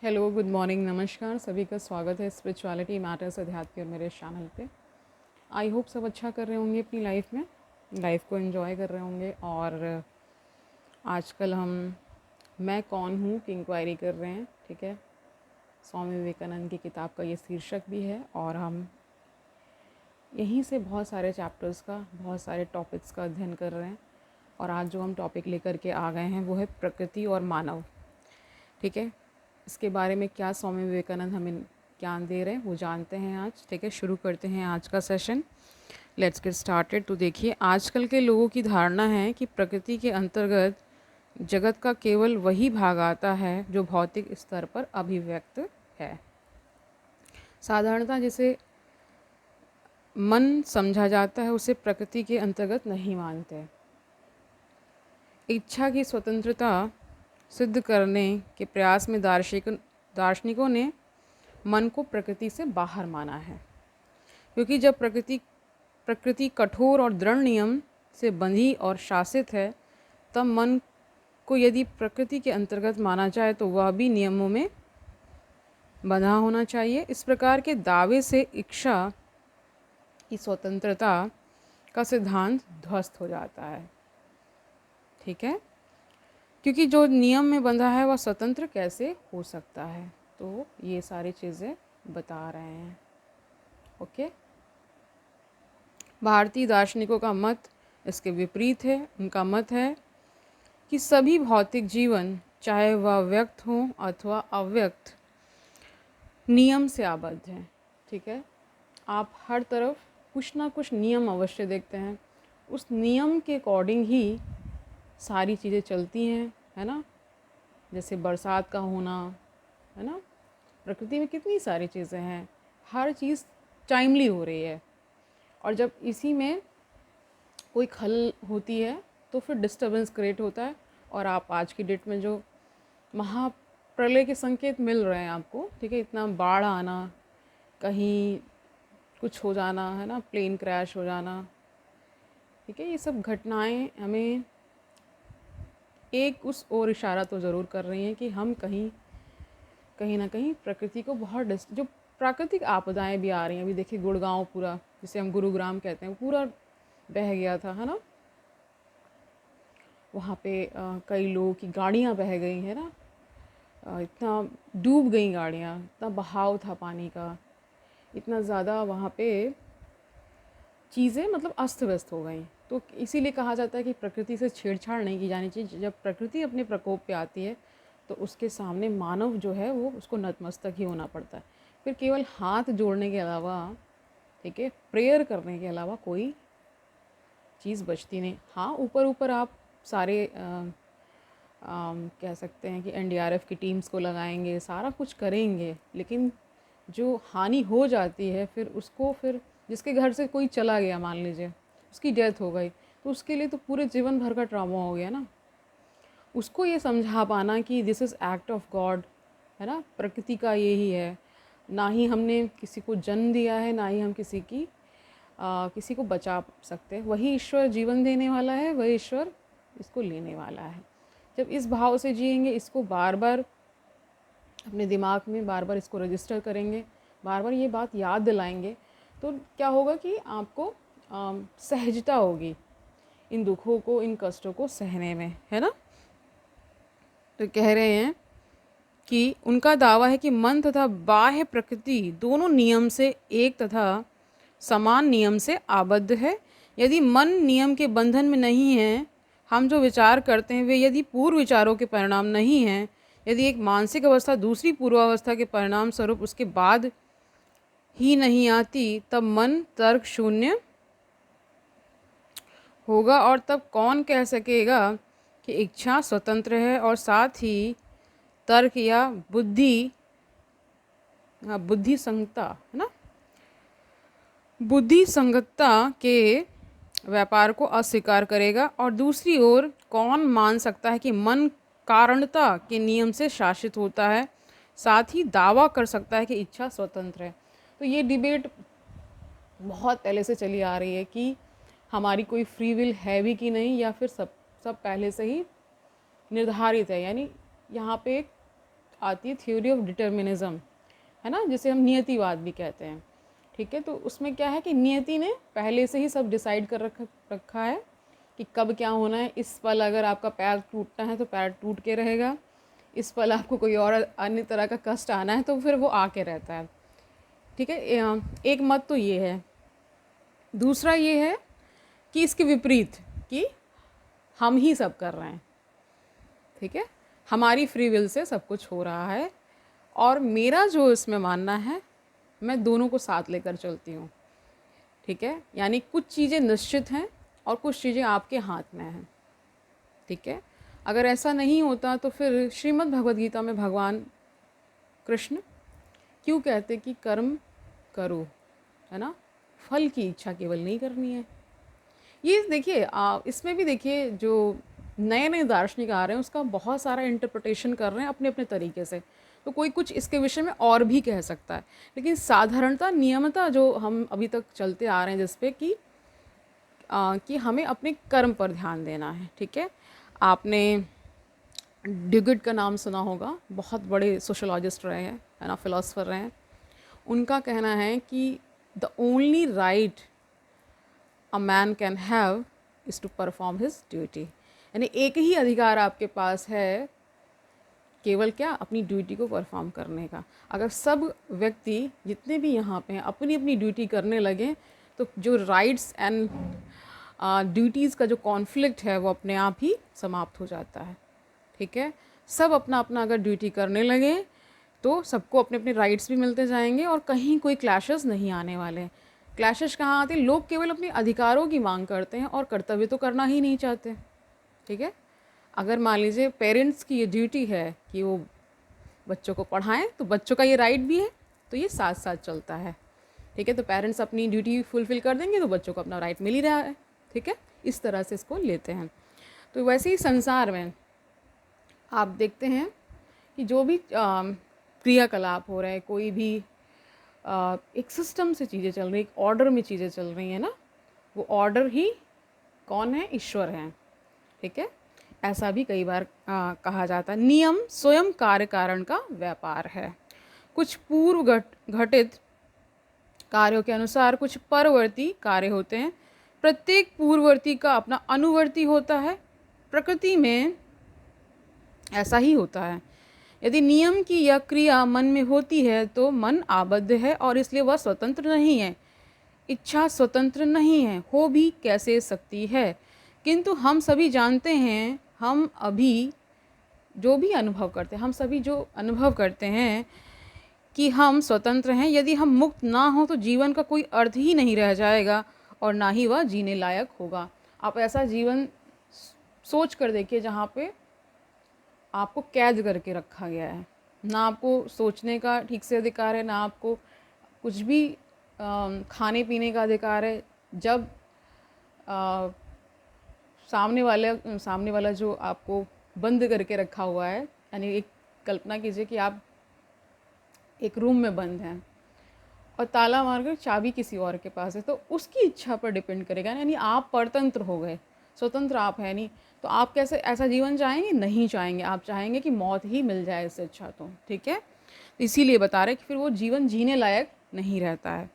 Hello, good morning, नमस्कार। सभी का स्वागत है स्पिरिचुअलिटी मैटर्स अध्यात्म के और मेरे चैनल पे। आई होप सब अच्छा कर रहे होंगे अपनी लाइफ में, लाइफ को एंजॉय कर रहे होंगे। और आजकल हम मैं कौन हूँ की इंक्वायरी कर रहे हैं। ठीक है, स्वामी विवेकानंद की किताब का ये शीर्षक भी है और हम यहीं से बहुत सारे चैप्टर्स का, बहुत सारे टॉपिक्स का अध्ययन कर रहे हैं। और आज जो हम टॉपिक लेकर के आ गए हैं वो है प्रकृति और मानव। ठीक है, इसके बारे में क्या स्वामी विवेकानंद हमें ज्ञान दे रहे हैं वो जानते हैं आज। ठीक है, शुरू करते हैं आज का सेशन। Let's get started. तो देखिए, आजकल के लोगों की धारणा है कि प्रकृति के अंतर्गत जगत का केवल वही भाग आता है जो भौतिक स्तर पर अभिव्यक्त है। साधारणतः जिसे मन समझा जाता है उसे प्रकृति के अंतर्गत नहीं मानते। इच्छा की स्वतंत्रता सिद्ध करने के प्रयास में दार्शनिकों ने मन को प्रकृति से बाहर माना है, क्योंकि जब प्रकृति कठोर और दृढ़ नियम से बंधी और शासित है, तब मन को यदि प्रकृति के अंतर्गत माना जाए तो वह भी नियमों में बंधा होना चाहिए। इस प्रकार के दावे से इच्छा की स्वतंत्रता का सिद्धांत ध्वस्त हो जाता है। ठीक है, क्योंकि जो नियम में बंधा है वह स्वतंत्र कैसे हो सकता है। तो ये सारी चीज़ें बता रहे हैं। ओके, भारतीय दार्शनिकों का मत इसके विपरीत है। उनका मत है कि सभी भौतिक जीवन, चाहे वह व्यक्त हो अथवा अव्यक्त, नियम से आबद्ध हैं। ठीक है, आप हर तरफ कुछ ना कुछ नियम अवश्य देखते हैं। उस नियम के अकॉर्डिंग ही सारी चीज़ें चलती हैं, है ना। जैसे बरसात का होना, है ना, प्रकृति में कितनी सारी चीज़ें हैं, हर चीज़ टाइमली हो रही है। और जब इसी में कोई खल होती है तो फिर डिस्टर्बेंस क्रिएट होता है। और आप आज की डेट में जो महाप्रलय के संकेत मिल रहे हैं आपको, ठीक है, इतना बाढ़ आना, कहीं कुछ हो जाना, है ना, प्लेन क्रैश हो जाना, ठीक है, ये सब घटनाएं हमें एक उस ओर इशारा तो ज़रूर कर रही हैं कि हम कहीं ना कहीं प्रकृति को बहुत जो प्राकृतिक आपदाएं भी आ रही हैं। अभी देखिए, गुड़गांव पूरा, जिसे हम गुरुग्राम कहते हैं, पूरा बह गया था, है ना। वहाँ पे कई लोगों की गाड़ियाँ बह गई, है ना। इतना डूब गई गाड़ियाँ, इतना बहाव था पानी का, इतना ज़्यादा वहाँ पे चीज़ें मतलब अस्त व्यस्त हो गई। तो इसीलिए कहा जाता है कि प्रकृति से छेड़छाड़ नहीं की जानी चाहिए। जब प्रकृति अपने प्रकोप पे आती है तो उसके सामने मानव जो है वो उसको नतमस्तक ही होना पड़ता है। फिर केवल हाथ जोड़ने के अलावा, ठीक है, प्रेयर करने के अलावा कोई चीज़ बचती नहीं। हाँ, ऊपर ऊपर आप सारे कह सकते हैं कि एनडीआरएफ की टीम्स को लगाएंगे, सारा कुछ करेंगे, लेकिन जो हानि हो जाती है फिर जिसके घर से कोई चला गया, मान लीजिए उसकी डेथ हो गई, तो उसके लिए तो पूरे जीवन भर का ट्रॉमा हो गया ना। उसको ये समझा पाना कि this is act of God, है ना, प्रकृति का यही है। ना ही हमने किसी को जन्म दिया है, ना ही हम किसी को बचा सकते हैं। वही ईश्वर जीवन देने वाला है, वही ईश्वर इसको लेने वाला है। जब इस भाव से जिएंगे, इसको बार बार अपने दिमाग में बार बार इसको रजिस्टर करेंगे, बार बार ये बात याद दिलाएंगे, तो क्या होगा कि आपको सहजता होगी इन दुखों को, इन कष्टों को सहने में, है ना। तो कह रहे हैं कि उनका दावा है कि मन तथा बाह्य प्रकृति दोनों नियम से एक तथा समान नियम से आबद्ध है। यदि मन नियम के बंधन में नहीं है, हम जो विचार करते हैं वे यदि पूर्व विचारों के परिणाम नहीं हैं, यदि एक मानसिक अवस्था दूसरी पूर्वावस्था के परिणाम स्वरूप उसके बाद ही नहीं आती, तब मन तर्क शून्य होगा। और तब कौन कह सकेगा कि इच्छा स्वतंत्र है। और साथ ही तर्क या बुद्धि संगता, है ना, बुद्धि संगतता के व्यापार को अस्वीकार करेगा। और दूसरी ओर कौन मान सकता है कि मन कारणता के नियम से शासित होता है, साथ ही दावा कर सकता है कि इच्छा स्वतंत्र है। तो ये डिबेट बहुत पहले से चली आ रही है कि हमारी कोई फ्री विल है भी कि नहीं, या फिर सब पहले से ही निर्धारित है। यानी यहाँ पे आती है थ्योरी ऑफ डिटर्मिनिज्म, है ना, जिसे हम नियतिवाद भी कहते हैं। ठीक है, तो उसमें क्या है कि नियति ने पहले से ही सब डिसाइड कर रखा है कि कब क्या होना है। इस पल अगर आपका पैर टूटना है तो पैर टूट के रहेगा, इस पल आपको कोई और अन्य तरह का कष्ट आना है तो फिर वो आके रहता है। ठीक है, एक मत तो ये है। दूसरा ये है कि इसके विपरीत कि हम ही सब कर रहे हैं। ठीक है, हमारी फ्री विल से सब कुछ हो रहा है, और मेरा जो इसमें मानना है, मैं दोनों को साथ लेकर चलती हूँ। ठीक है, यानी कुछ चीज़ें निश्चित हैं और कुछ चीज़ें आपके हाथ में हैं। ठीक है, अगर ऐसा नहीं होता तो फिर श्रीमद् भगवद गीता में भगवान कृष्ण क्यों कहते कि कर्म करो, है ना, फल की इच्छा केवल नहीं करनी है। ये देखिए, इसमें भी देखिए जो नए नए दार्शनिक आ रहे हैं उसका बहुत सारा इंटरप्रिटेशन कर रहे हैं अपने अपने तरीके से। तो कोई कुछ इसके विषय में और भी कह सकता है, लेकिन साधारणता नियमता जो हम अभी तक चलते आ रहे हैं जिस पे कि हमें अपने कर्म पर ध्यान देना है। ठीक है, आपने ड्यूगिट का नाम सुना होगा, बहुत बड़े सोशोलॉजिस्ट रहे हैं, है ना, फिलोसफर रहे हैं। उनका कहना है कि the only right a man can have is to perform his duty. यानी एक ही अधिकार आपके पास है, केवल क्या, अपनी ड्यूटी को परफॉर्म करने का। अगर सब व्यक्ति जितने भी यहाँ पे हैं अपनी अपनी ड्यूटी करने लगे तो जो राइट्स एंड ड्यूटीज़ का जो कॉन्फ्लिक्ट है वो अपने आप ही समाप्त हो जाता है। ठीक है, सब अपना अपना अगर ड्यूटी करने लगे तो सबको अपने अपने राइट्स भी मिलते जाएंगे और कहीं कोई क्लैशेस नहीं आने वाले। क्लैशेस कहाँ आते हैं, लोग केवल अपने अधिकारों की मांग करते हैं और कर्तव्य तो करना ही नहीं चाहते। ठीक है, अगर मान लीजिए पेरेंट्स की ये ड्यूटी है कि वो बच्चों को पढ़ाएं, तो बच्चों का ये राइट भी है, तो ये साथ साथ चलता है। ठीक है, तो पेरेंट्स अपनी ड्यूटी फुलफ़िल कर देंगे तो बच्चों को अपना राइट मिल ही रहा है। ठीक है, इस तरह से इसको लेते हैं। तो वैसे ही संसार में आप देखते हैं कि जो भी क्रियाकलाप हो रहे हैं, कोई भी एक सिस्टम से चीज़ें चल रही, एक ऑर्डर में चीज़ें चल रही हैं ना, वो ऑर्डर ही कौन है, ईश्वर हैं। ठीक है, ऐसा भी कई बार कहा जाता है। नियम स्वयं कार्य कारण का व्यापार है। कुछ पूर्व घटित कार्यों के अनुसार कुछ परवर्ती कार्य होते हैं। प्रत्येक पूर्ववर्ती का अपना अनुवर्ती होता है। प्रकृति में ऐसा ही होता है। यदि नियम की यह क्रिया मन में होती है तो मन आबद्ध है और इसलिए वह स्वतंत्र नहीं है। इच्छा स्वतंत्र नहीं है, हो भी कैसे सकती है। किंतु हम सभी जानते हैं, हम अभी जो भी अनुभव करते हैं, हम सभी जो अनुभव करते हैं कि हम स्वतंत्र हैं। यदि हम मुक्त ना हो तो जीवन का कोई अर्थ ही नहीं रह जाएगा और ना ही वह जीने लायक होगा। आप ऐसा जीवन सोच कर देखिए जहाँ पे आपको कैद करके रखा गया है, ना आपको सोचने का ठीक से अधिकार है, ना आपको कुछ भी खाने पीने का अधिकार है। जब सामने वाला जो आपको बंद करके रखा हुआ है, यानी एक कल्पना कीजिए कि आप एक रूम में बंद हैं और ताला मारकर चाबी किसी और के पास है, तो उसकी इच्छा पर डिपेंड करेगा। यानी आप परतंत्र हो गए, स्वतंत्र आप है नहीं, तो आप कैसे ऐसा जीवन चाहेंगे? नहीं चाहेंगे, आप चाहेंगे कि मौत ही मिल जाए इससे अच्छा तो। ठीक है, तो इसीलिए बता रहे कि फिर वो जीवन जीने लायक नहीं रहता है।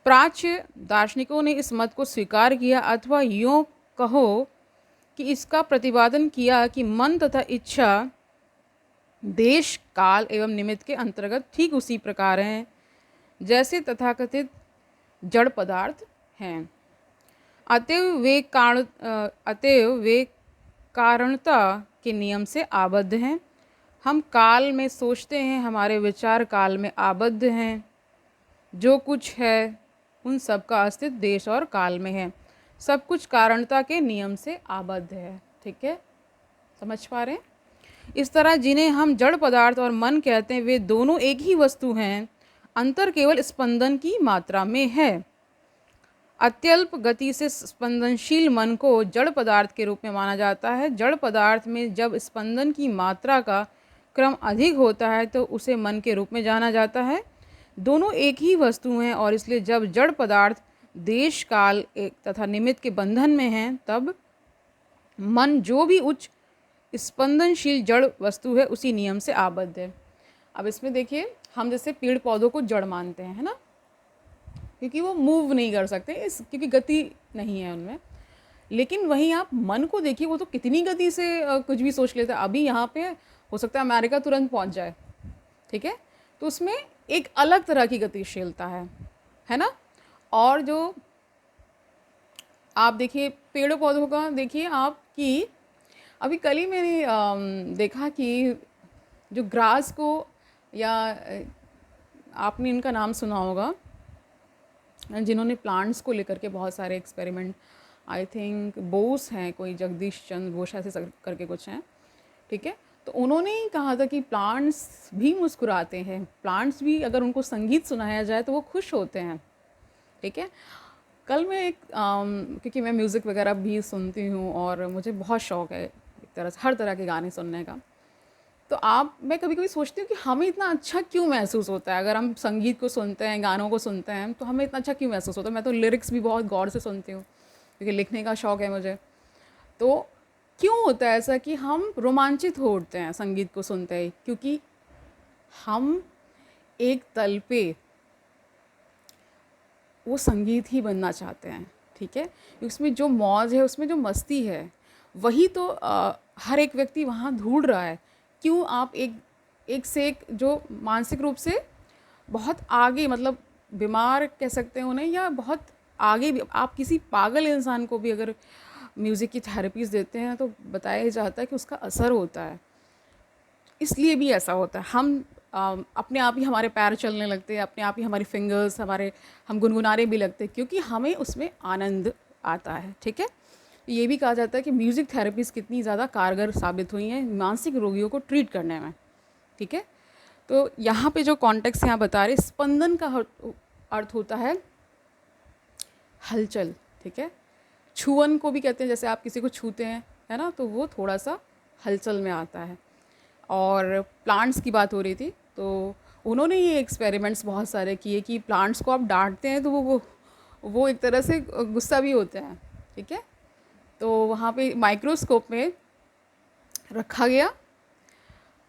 प्राच्य दार्शनिकों ने इस मत को स्वीकार किया अथवा यूँ कहो कि इसका प्रतिपादन किया कि मन तथा इच्छा देश काल एवं निमित्त के अंतर्गत ठीक उसी प्रकार हैं जैसे तथाकथित जड़ पदार्थ हैं। अतएव वे कारणता के नियम से आबद्ध हैं। हम काल में सोचते हैं, हमारे विचार काल में आबद्ध हैं। जो कुछ है उन सब का अस्तित्व देश और काल में है। सब कुछ कारणता के नियम से आबद्ध है। ठीक है, समझ पा रहे हैं? इस तरह जिन्हें हम जड़ पदार्थ और मन कहते हैं वे दोनों एक ही वस्तु हैं, अंतर केवल स्पंदन की मात्रा में है। अत्यल्प गति से स्पंदनशील मन को जड़ पदार्थ के रूप में माना जाता है। जड़ पदार्थ में जब स्पंदन की मात्रा का क्रम अधिक होता है तो उसे मन के रूप में जाना जाता है। दोनों एक ही वस्तु हैं और इसलिए जब जड़ पदार्थ देश काल एक तथा निमित्त के बंधन में हैं तब मन जो भी उच्च स्पंदनशील जड़ वस्तु है उसी नियम से आबद्ध है। अब इसमें देखिए, हम जैसे पेड़ पौधों को जड़ मानते हैं, है ना, क्योंकि वो मूव नहीं कर सकते क्योंकि गति नहीं है उनमें। लेकिन वहीं आप मन को देखिए, वो तो कितनी गति से कुछ भी सोच लेता है। अभी यहाँ पे हो सकता है अमेरिका तुरंत पहुँच जाए, ठीक है, तो उसमें एक अलग तरह की गतिशीलता है ना। और जो आप देखिए पेड़ पौधों का, देखिए आप कि अभी कल ही मैंने देखा कि जो ग्रास को, या आपने इनका नाम सुना होगा, जिन्होंने प्लांट्स को लेकर के बहुत सारे एक्सपेरिमेंट, आई थिंक बोस हैं, कोई जगदीश चंद्र बोस ऐसे करके कुछ हैं, ठीक है। तो उन्होंने ही कहा था कि प्लांट्स भी मुस्कुराते हैं, प्लांट्स भी अगर उनको संगीत सुनाया जाए तो वो खुश होते हैं, ठीक है। कल मैं एक क्योंकि मैं म्यूज़िक वगैरह भी सुनती हूँ और मुझे बहुत शौक़ है एक तरह से हर तरह के गाने सुनने का। तो मैं कभी कभी सोचती हूँ कि हमें इतना अच्छा क्यों महसूस होता है अगर हम संगीत को सुनते हैं, गानों को सुनते हैं, तो हमें इतना अच्छा क्यों महसूस होता है। मैं तो लिरिक्स भी बहुत गौर से सुनती हूँ क्योंकि लिखने का शौक़ है मुझे। तो क्यों होता है ऐसा कि हम रोमांचित हो उठते हैं संगीत को सुनते ही? क्योंकि हम एक तल पे वो संगीत ही बनना चाहते हैं, ठीक है। उसमें जो मौज है, उसमें जो मस्ती है, वही तो हर एक व्यक्ति वहाँ ढूंढ रहा है। क्यों आप एक से एक जो मानसिक रूप से बहुत आगे, मतलब बीमार कह सकते हैं उन्हें, या बहुत आगे भी, आप किसी पागल इंसान को भी अगर म्यूज़िक की थेरेपीज़ देते हैं तो बताया जाता है कि उसका असर होता है। इसलिए भी ऐसा होता है, हम अपने आप ही हमारे पैर चलने लगते हैं, अपने आप ही हमारी फिंगर्स, हम गुनगुनाने भी लगते हैं क्योंकि हमें उसमें आनंद आता है, ठीक है। ये भी कहा जाता है कि म्यूज़िक थेरेपीज़ कितनी ज़्यादा कारगर साबित हुई हैं मानसिक रोगियों को ट्रीट करने में, ठीक है। तो यहाँ पे जो कॉन्टेक्स्ट यहाँ बता रहे, स्पंदन का अर्थ होता है हलचल, ठीक है। छुअन को भी कहते हैं, जैसे आप किसी को छूते हैं, है ना, तो वो थोड़ा सा हलचल में आता है। और प्लांट्स की बात हो रही थी, तो उन्होंने ये एक्सपेरिमेंट्स बहुत सारे किए कि प्लांट्स को आप डांटते हैं तो वो एक तरह से गुस्सा भी होते हैं, ठीक है। तो वहाँ पे माइक्रोस्कोप में रखा गया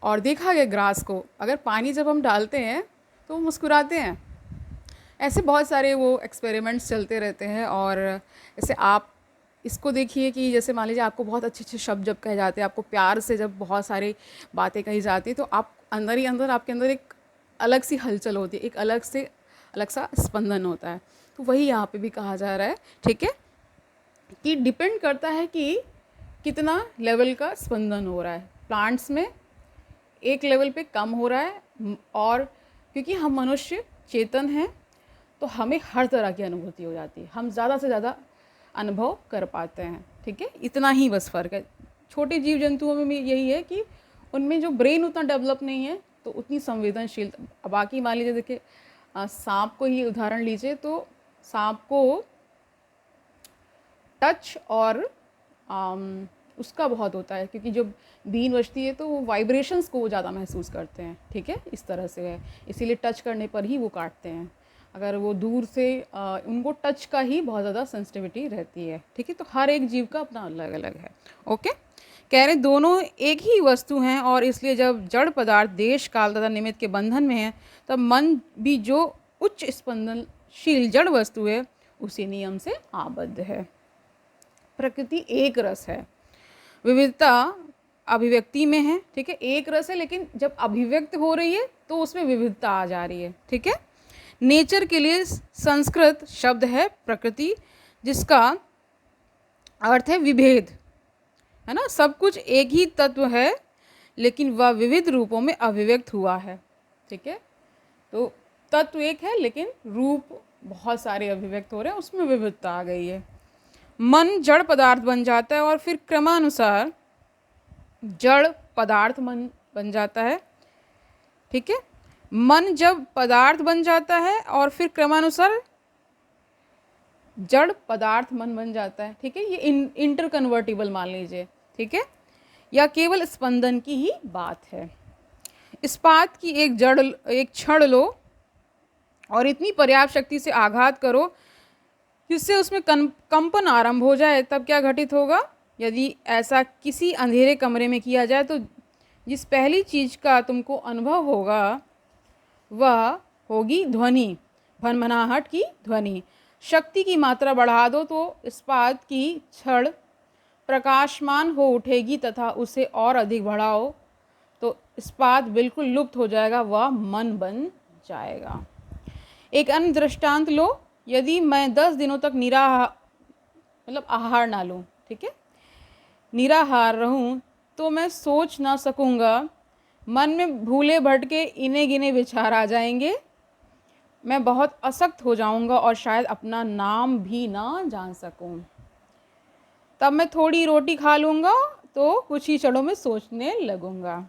और देखा गया ग्रास को, अगर पानी जब हम डालते हैं तो वो मुस्कुराते हैं। ऐसे बहुत सारे वो एक्सपेरिमेंट्स चलते रहते हैं। और जैसे आप इसको देखिए कि जैसे मान लीजिए आपको बहुत अच्छे अच्छे शब्द जब कहे जाते हैं, आपको प्यार से जब बहुत सारी बातें कही जाती है, तो आप अंदर ही अंदर आपके अंदर एक अलग सी हलचल होती है, एक अलग सा स्पंदन होता है। तो वही यहाँ पे भी कहा जा रहा है, ठीक है, कि डिपेंड करता है कि कितना लेवल का स्पंदन हो रहा है। प्लांट्स में एक लेवल पे कम हो रहा है, और क्योंकि हम मनुष्य चेतन हैं तो हमें हर तरह की अनुभूति हो जाती है, हम ज़्यादा से ज़्यादा अनुभव कर पाते हैं, ठीक है। इतना ही बस फ़र्क है। छोटे जीव जंतुओं में भी यही है कि उनमें जो ब्रेन उतना डेवलप नहीं है, तो उतनी संवेदनशील। बाकी मान लीजिए, देखिए सांप को ही उदाहरण लीजिए, तो सांप को टच और उसका बहुत होता है, क्योंकि जब बीन बजती है तो वो वाइब्रेशंस को वो ज़्यादा महसूस करते हैं, ठीक है, इस तरह से है। इसीलिए टच करने पर ही वो काटते हैं, अगर वो दूर से उनको टच का ही बहुत ज़्यादा सेंसिटिविटी रहती है, ठीक है। तो हर एक जीव का अपना अलग अलग है, ओके। कह रहे दोनों एक ही वस्तु हैं, और इसलिए जब जड़ पदार्थ देश काल तथा निमित्त के बंधन में है, तब मन भी जो उच्च स्पंदनशील जड़ वस्तु है उसी नियम से आबद्ध है। प्रकृति एक रस है, विविधता अभिव्यक्ति में है, ठीक है। एक रस है, लेकिन जब अभिव्यक्त हो रही है तो उसमें विविधता आ जा रही है, ठीक है। नेचर के लिए संस्कृत शब्द है प्रकृति, जिसका अर्थ है विभेद, है ना। सब कुछ एक ही तत्व है, लेकिन वह विविध रूपों में अभिव्यक्त हुआ है, ठीक है। तो तत्व एक है, लेकिन रूप बहुत सारे अभिव्यक्त हो रहे हैं, उसमें विविधता आ गई है। मन जड़ पदार्थ बन जाता है और फिर क्रमानुसार जड़ पदार्थ मन बन जाता है, ठीक है। मन जब पदार्थ बन जाता है और फिर क्रमानुसार जड़ पदार्थ मन बन जाता है, ठीक है। ये इंटर कन्वर्टिबल मान लीजिए, ठीक है, या केवल स्पंदन की ही बात है। इस्पात की एक छड़ लो और इतनी पर्याप्त शक्ति से आघात करो जिससे उसमें कंपन आरंभ हो जाए, तब क्या घटित होगा? यदि ऐसा किसी अंधेरे कमरे में किया जाए तो जिस पहली चीज़ का तुमको अनुभव होगा वह होगी ध्वनि, भनभनाहट की ध्वनि। शक्ति की मात्रा बढ़ा दो तो इस्पात की छड़ प्रकाशमान हो उठेगी तथा उसे और अधिक बढ़ाओ तो इस्पात बिल्कुल लुप्त हो जाएगा, वह मन बन जाएगा। एक अन्य दृष्टांत लो, यदि मैं 10 दिनों तक मतलब आहार ना लूँ, ठीक है, निराहार रहूँ, तो मैं सोच ना सकूँगा, मन में भूले भटके इने गिने विचार आ जाएंगे, मैं बहुत असक्त हो जाऊँगा और शायद अपना नाम भी ना जान सकूँ। तब मैं थोड़ी रोटी खा लूँगा तो कुछ ही क्षणों में सोचने लगूँगा,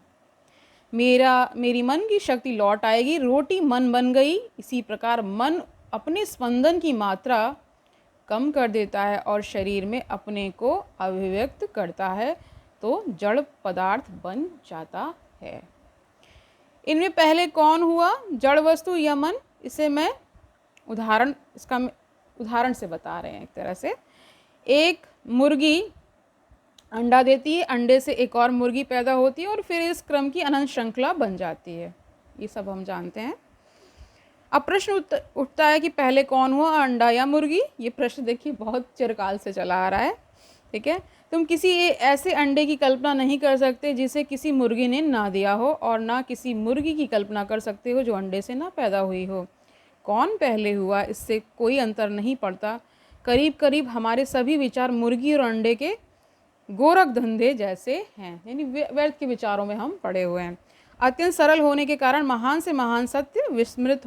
मेरी मन की शक्ति लौट आएगी, रोटी मन बन गई। इसी प्रकार मन अपने स्पंदन की मात्रा कम कर देता है और शरीर में अपने को अभिव्यक्त करता है तो जड़ पदार्थ बन जाता है। इनमें पहले कौन हुआ, जड़ वस्तु या मन? इसे मैं इसका उदाहरण से बता रहे हैं। एक तरह से एक मुर्गी अंडा देती है, अंडे से एक और मुर्गी पैदा होती है और फिर इस क्रम की अनंत श्रृंखला बन जाती है, ये सब हम जानते हैं। अब प्रश्न उठता है कि पहले कौन हुआ, अंडा या मुर्गी? ये प्रश्न देखिए बहुत चिरकाल से चला आ रहा है, ठीक है। तुम किसी ऐसे अंडे की कल्पना नहीं कर सकते जिसे किसी मुर्गी ने ना दिया हो और ना किसी मुर्गी की कल्पना कर सकते हो जो अंडे से ना पैदा हुई हो। कौन पहले हुआ इससे कोई अंतर नहीं पड़ता। करीब करीब हमारे सभी विचार मुर्गी और अंडे के गोरख धंधे जैसे हैं, यानी व्यर्थ के विचारों में हम पड़े हुए हैं। अत्यंत सरल होने के कारण महान से महान सत्य विस्मृत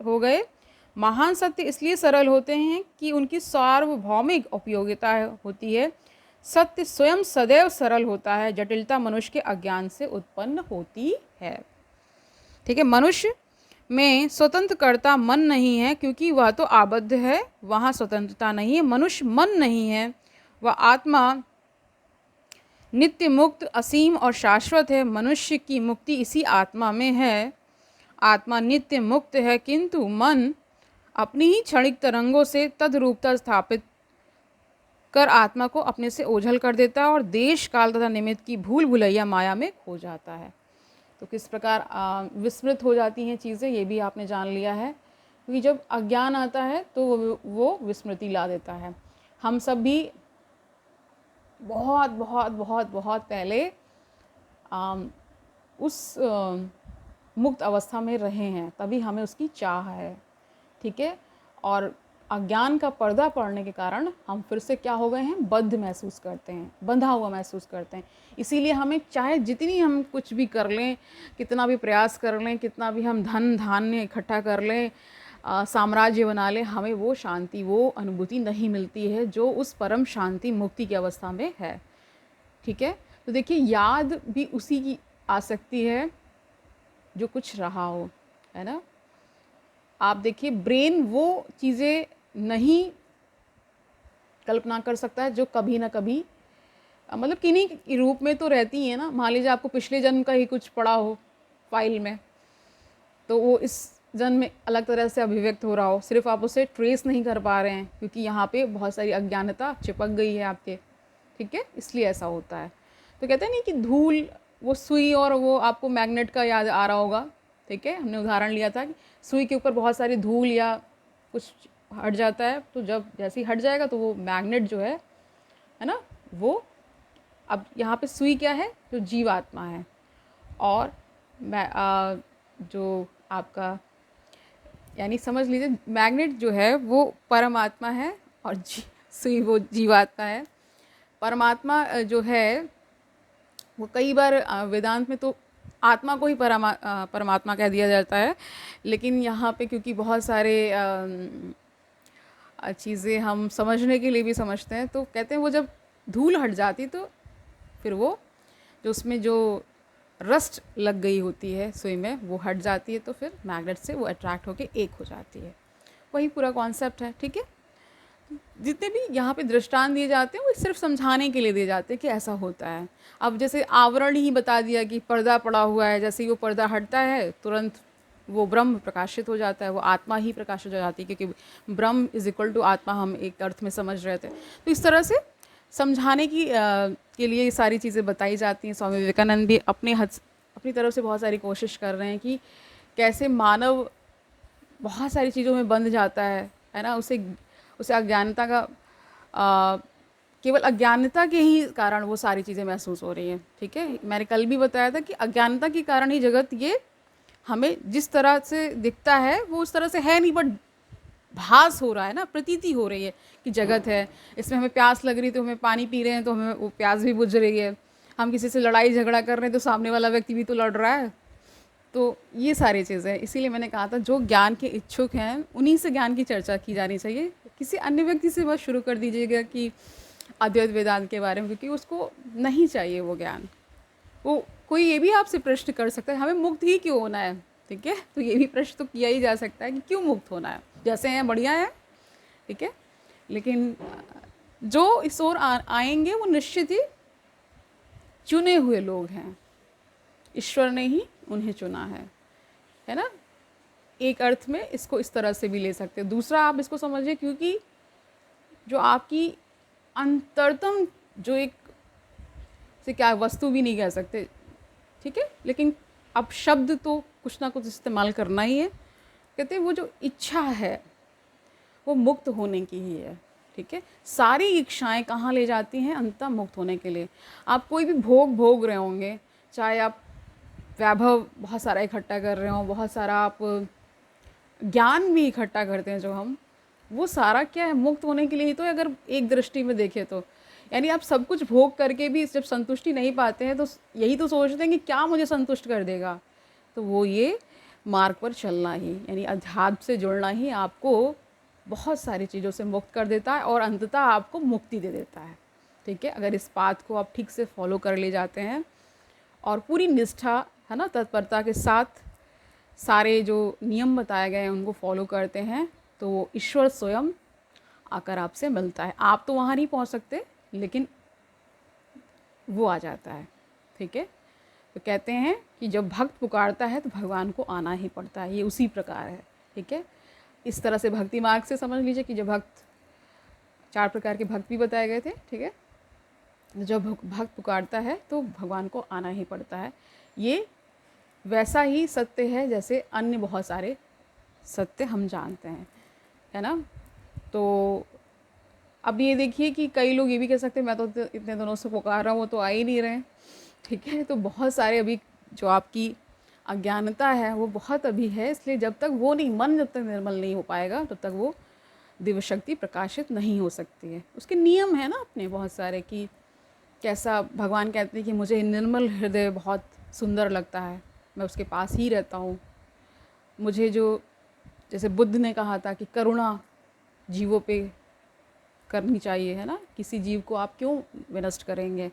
हो गए। महान सत्य इसलिए सरल होते हैं कि उनकी सार्वभौमिक उपयोगिता होती है। सत्य स्वयं सदैव सरल होता है, जटिलता मनुष्य के अज्ञान से उत्पन्न होती है, ठीक है। मनुष्य में स्वतंत्रकर्ता मन नहीं है क्योंकि वह तो आबद्ध है, वहाँ स्वतंत्रता नहीं है। मनुष्य मन नहीं है, वह आत्मा नित्य मुक्त असीम और शाश्वत है। मनुष्य की मुक्ति इसी आत्मा में है। आत्मा नित्य मुक्त है किंतु मन अपनी ही क्षणिक तरंगों से तद्रूपता स्थापित कर आत्मा को अपने से ओझल कर देता है और देश काल तथा निमित्त की भूल भुलैया माया में खो जाता है। तो किस प्रकार विस्मृत हो जाती हैं चीज़ें, ये भी आपने जान लिया है, क्योंकि जब अज्ञान आता है तो वो विस्मृति ला देता है। हम सब भी बहुत बहुत बहुत बहुत पहले उस मुक्त अवस्था में रहे हैं, तभी हमें उसकी चाह है, ठीक है। और अज्ञान का पर्दा पड़ने के कारण हम फिर से क्या हो गए हैं, बद्ध महसूस करते हैं, बंधा हुआ महसूस करते हैं। इसीलिए हमें चाहे जितनी हम कुछ भी कर लें, कितना भी प्रयास कर लें, कितना भी हम धन धान्य इकट्ठा कर लें, साम्राज्य बना लें, हमें वो शांति, वो अनुभूति नहीं मिलती है जो उस परम शांति मुक्ति की अवस्था में है, ठीक है। तो देखिए, याद भी उसी की आ सकती है जो कुछ रहा हो, है ना। आप देखिए, ब्रेन वो चीज़ें नहीं कल्पना कर सकता है जो कभी ना कभी मतलब किन्हीं रूप में तो रहती है ना। मान लीजिए आपको पिछले जन्म का ही कुछ पड़ा हो फाइल में, तो वो इस जन्म में अलग तरह से अभिव्यक्त हो रहा हो, सिर्फ आप उसे ट्रेस नहीं कर पा रहे हैं क्योंकि यहाँ पे बहुत सारी अज्ञानता चिपक गई है आपके, ठीक है, इसलिए ऐसा होता है। तो कहते हैं नहीं कि धूल, वो सुई और वो आपको मैग्नेट का याद आ रहा होगा, ठीक है। हमने उदाहरण लिया था कि सुई के ऊपर बहुत सारी धूल या कुछ हट जाता है, तो जब जैसे ही हट जाएगा तो वो मैग्नेट जो है ना, वो अब यहाँ पे सुई क्या है, जो जीवात्मा है, और जो आपका यानी समझ लीजिए मैग्नेट जो है वो परमात्मा है और सुई वो जीवात्मा है। परमात्मा जो है वो कई बार वेदांत में तो आत्मा को ही परमात्मा कह दिया जाता है, लेकिन यहाँ पे क्योंकि बहुत सारे चीज़ें हम समझने के लिए भी समझते हैं, तो कहते हैं वो जब धूल हट जाती तो फिर वो जो उसमें जो रस्ट लग गई होती है सुई में वो हट जाती है, तो फिर मैग्नेट से वो अट्रैक्ट होके एक हो जाती है। वही पूरा कॉन्सेप्ट है, ठीक है। जितने भी यहाँ पे दृष्टांत दिए जाते हैं वो सिर्फ समझाने के लिए दिए जाते हैं कि ऐसा होता है। अब जैसे आवरण ही बता दिया कि पर्दा पड़ा हुआ है, जैसे ही वो पर्दा हटता है तुरंत वो ब्रह्म प्रकाशित हो जाता है, वो आत्मा ही प्रकाशित हो जाती है, क्योंकि ब्रह्म इज इक्वल टू आत्मा हम एक अर्थ में समझ रहे थे। तो इस तरह से समझाने के लिए ये सारी चीज़ें बताई जाती हैं। स्वामी विवेकानंद भी अपने अपनी तरफ से बहुत सारी कोशिश कर रहे हैं कि कैसे मानव बहुत सारी चीज़ों में बंध जाता है ना। उसे उसे अज्ञानता का केवल अज्ञानता के ही कारण वो सारी चीज़ें महसूस हो रही हैं। ठीक है, मैंने कल भी बताया था कि अज्ञानता के कारण ही जगत ये हमें जिस तरह से दिखता है वो उस तरह से है नहीं, बट भास हो रहा है ना, प्रतीति हो रही है कि जगत है। इसमें हमें प्यास लग रही तो हमें पानी पी रहे हैं तो हमें वो प्यास भी बुझ रही है। हम किसी से लड़ाई झगड़ा कर रहे हैं तो सामने वाला व्यक्ति भी तो लड़ रहा है। तो ये सारी चीज़ें, इसीलिए मैंने कहा था जो ज्ञान के इच्छुक हैं उन्हीं से ज्ञान की चर्चा की जानी चाहिए। किसी अन्य व्यक्ति से बस शुरू कर दीजिएगा कि अद्वैत वेदांत के बारे में, क्योंकि उसको नहीं चाहिए वो ज्ञान। वो कोई ये भी आपसे प्रश्न कर सकता है हमें मुक्त ही क्यों होना है। ठीक है, तो ये भी प्रश्न तो किया ही जा सकता है कि क्यों मुक्त होना है, जैसे हैं बढ़िया है। ठीक है, लेकिन जो इस ओर आएंगे वो निश्चित ही चुने हुए लोग हैं, ईश्वर ने ही उन्हें चुना है ना। एक अर्थ में इसको इस तरह से भी ले सकते हैं। दूसरा आप इसको समझिए, क्योंकि जो आपकी अंतरतम जो एक से क्या वस्तु भी नहीं कह सकते, ठीक है, लेकिन अब शब्द तो कुछ ना कुछ इस्तेमाल करना ही है। कहते हैं वो जो इच्छा है वो मुक्त होने की ही है। ठीक है, सारी इच्छाएं कहाँ ले जाती हैं, अंततः मुक्त होने के लिए। आप कोई भी भोग भोग रहे होंगे, चाहे आप वैभव बहुत सारा इकट्ठा कर रहे हो, बहुत सारा आप ज्ञान भी इकट्ठा करते हैं जो हम, वो सारा क्या है, मुक्त होने के लिए ही तो। अगर एक दृष्टि में देखें तो यानी आप सब कुछ भोग करके भी जब संतुष्टि नहीं पाते हैं तो यही तो सोचते हैं कि क्या मुझे संतुष्ट कर देगा। तो वो ये मार्ग पर चलना ही, यानी अध्यात्म से जुड़ना ही आपको बहुत सारी चीज़ों से मुक्त कर देता है और अंततः आपको मुक्ति दे देता है। ठीक है, अगर इस बात को आप ठीक से फॉलो कर ले जाते हैं और पूरी निष्ठा है ना, तत्परता के साथ सारे जो नियम बताए गए हैं उनको फॉलो करते हैं, तो वो ईश्वर स्वयं आकर आपसे मिलता है। आप तो वहाँ नहीं पहुँच सकते, लेकिन वो आ जाता है। ठीक है, तो कहते हैं कि जब भक्त पुकारता है तो भगवान को आना ही पड़ता है। ये उसी प्रकार है। ठीक है, इस तरह से भक्ति मार्ग से समझ लीजिए कि जब भक्त, 4 प्रकार के भक्त भी बताए गए थे। ठीक है, जब भक्त पुकारता है तो भगवान को आना ही पड़ता है। ये वैसा ही सत्य है जैसे अन्य बहुत सारे सत्य हम जानते हैं, है ना। तो अब ये देखिए कि कई लोग ये भी कह सकते हैं मैं तो इतने दिनों से पुकार रहा हूँ, वो तो आ ही नहीं रहे। ठीक है, तो बहुत सारे अभी जो आपकी अज्ञानता है वो बहुत अभी है, इसलिए जब तक वो नहीं, मन जब तक निर्मल नहीं हो पाएगा तब तक वो दिव्य शक्ति प्रकाशित नहीं हो सकती है। उसके नियम है ना अपने बहुत सारे, कि कैसा भगवान कहते हैं कि मुझे निर्मल हृदय बहुत सुंदर लगता है, मैं उसके पास ही रहता हूँ। मुझे जो, जैसे बुद्ध ने कहा था कि करुणा जीवों पे करनी चाहिए, है ना, किसी जीव को आप क्यों विनष्ट करेंगे,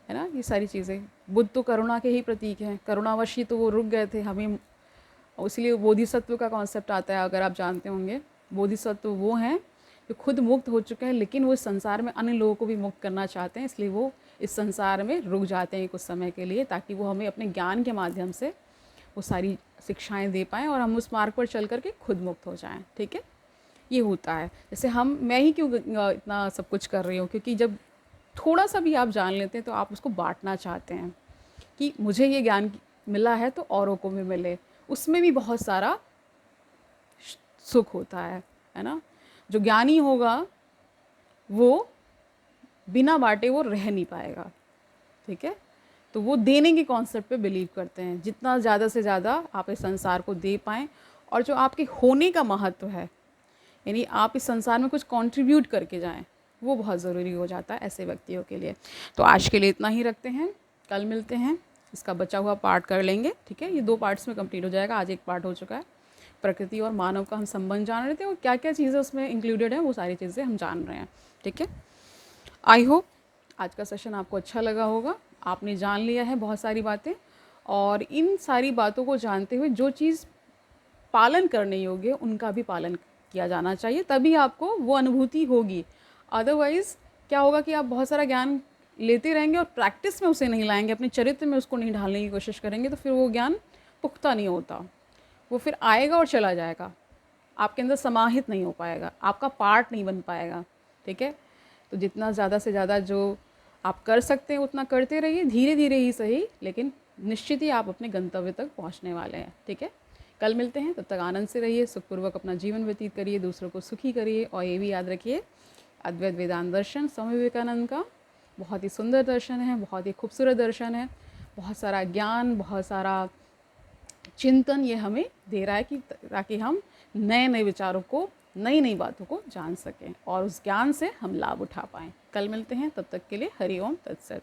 है ना। ये सारी चीज़ें, बुद्ध तो करुणा के ही प्रतीक हैं, करुणावश ही तो वो रुक गए थे हमें। इसलिए बोधिसत्व का कॉन्सेप्ट आता है, अगर आप जानते होंगे। बोधिसत्व वो हैं जो खुद मुक्त हो चुके हैं, लेकिन वो इस संसार में अन्य लोगों को भी मुक्त करना चाहते हैं, इसलिए वो इस संसार में रुक जाते हैं कुछ समय के लिए, ताकि वो हमें अपने ज्ञान के माध्यम से वो सारी शिक्षाएं दे पाएँ और हम उस मार्ग पर चल करके खुद मुक्त हो जाएं। ठीक है, ये होता है। जैसे मैं ही क्यों इतना सब कुछ कर रही हूँ, क्योंकि जब थोड़ा सा भी आप जान लेते हैं तो आप उसको बांटना चाहते हैं कि मुझे ये ज्ञान मिला है तो औरों को भी मिले। उसमें भी बहुत सारा सुख होता है ना। जो ज्ञानी होगा वो बिना बांटे वो रह नहीं पाएगा। ठीक है, तो वो देने के कॉन्सेप्ट पे बिलीव करते हैं, जितना ज़्यादा से ज़्यादा आप इस संसार को दे पाएँ। और जो आपके होने का महत्व है, यानी आप इस संसार में कुछ कंट्रीब्यूट करके जाएं, वो बहुत ज़रूरी हो जाता है ऐसे व्यक्तियों के लिए। तो आज के लिए इतना ही रखते हैं, कल मिलते हैं, इसका बचा हुआ पार्ट कर लेंगे। ठीक है, ये 2 पार्ट्स में कंप्लीट हो जाएगा, आज एक पार्ट हो चुका है। प्रकृति और मानव का हम संबंध जान रहे थे और क्या क्या चीज़ें उसमें इंक्लूडेड हैं वो सारी चीज़ें हम जान रहे हैं। ठीक है, आई होप आज का सेशन आपको अच्छा लगा होगा, आपने जान लिया है बहुत सारी बातें। और इन सारी बातों को जानते हुए जो चीज़ पालन करने योग्य उनका भी पालन किया जाना चाहिए, तभी आपको वो अनुभूति होगी। अदरवाइज़ क्या होगा कि आप बहुत सारा ज्ञान लेते रहेंगे और प्रैक्टिस में उसे नहीं लाएंगे, अपने चरित्र में उसको नहीं ढालने की कोशिश करेंगे, तो फिर वो ज्ञान पुख्ता नहीं होता। वो फिर आएगा और चला जाएगा, आपके अंदर समाहित नहीं हो पाएगा, आपका पार्ट नहीं बन पाएगा। ठीक है, तो जितना ज़्यादा से ज़्यादा जो आप कर सकते हैं उतना करते रहिए, धीरे धीरे ही सही, लेकिन निश्चित ही आप अपने गंतव्य तक पहुंचने वाले हैं। ठीक है, कल मिलते हैं, तब तक आनंद से रहिए, सुखपूर्वक अपना जीवन व्यतीत करिए, दूसरों को सुखी करिए। और ये भी याद रखिए, अद्वैत वेदांत दर्शन स्वामी विवेकानंद का बहुत ही सुंदर दर्शन है, बहुत ही खूबसूरत दर्शन है। बहुत सारा ज्ञान, बहुत सारा चिंतन ये हमें दे रहा है कि ताकि हम नए नए विचारों को, नई नई बातों को जान सकें और उस ज्ञान से हम लाभ उठा पाएँ। कल मिलते हैं, तब तक के लिए हरि ओम तत्सत।